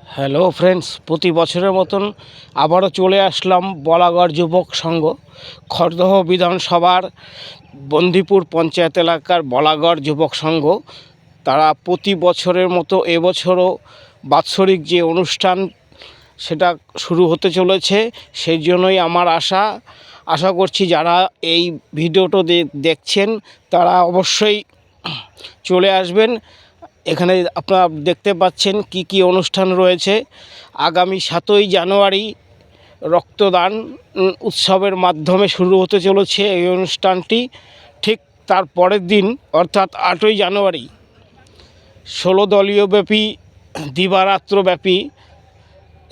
Hello friends, প্রতি বছরের মতন আবারও চলে আসলাম বলাগড় যুবক সংঘ খড়দহ বিধানসভার বন্দিপুর পঞ্চায়েত এলাকার বলাগড় যুবক সংঘ। তারা প্রতি বছরের মতো এবছরও বাৎসরিক যে অনুষ্ঠান সেটা শুরু হতে চলেছে। সেই জন্যই আমার আশা করছি যারা এই ভিডিওটা দেখছেন তারা অবশ্যই চলে আসবেন। এখানে আপনারা দেখতে পাচ্ছেন কি কি অনুষ্ঠান রয়েছে। আগামী 7ই জানুয়ারি রক্তদান উৎসবের মাধ্যমে শুরু হতে চলেছে এই অনুষ্ঠানটি। ঠিক তার পরের দিন অর্থাৎ 8ই জানুয়ারি 16 দলীয় ব্যাপী দিবারাত্রব্যাপী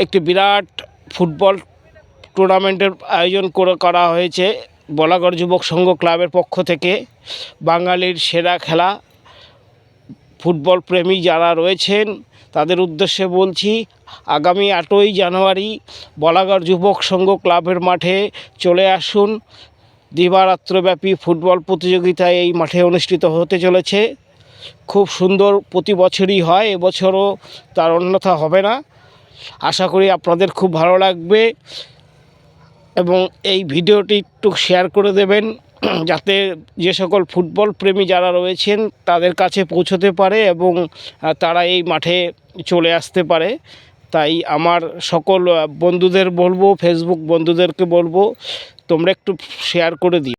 একটি বিরাট ফুটবল টুর্নামেন্টের আয়োজন করা হয়েছে বলাগড় যুবক সংঘ ক্লাবের পক্ষ থেকে। বাঙালির সেরা খেলা, ফুটবল প্রেমী যারা রয়েছেন তাদের উদ্দেশ্যে বলছি, আগামী 8ই জানুয়ারি বলাগড় যুবক সংঘ ক্লাবের মাঠে চলে আসুন। দিবারাত্রব্যাপী ফুটবল প্রতিযোগিতা এই মাঠে অনুষ্ঠিত হতে চলেছে। খুব সুন্দর, প্রতি বছরই হয়, এবছরও তার অন্যথা হবে না। আশা করি আপনাদের খুব ভালো লাগবে এবং এই ভিডিওটি একটু শেয়ার করে দেবেন যাতে যে সকল ফুটবল প্রেমী যারা রয়েছেন তাদের কাছে পৌঁছতে পারে এবং তারা এই মাঠে চলে আসতে পারে। তাই আমার সকল বন্ধুদের বলবো, ফেসবুক বন্ধুদেরকে বলবো, তোমরা একটু শেয়ার করে দিও।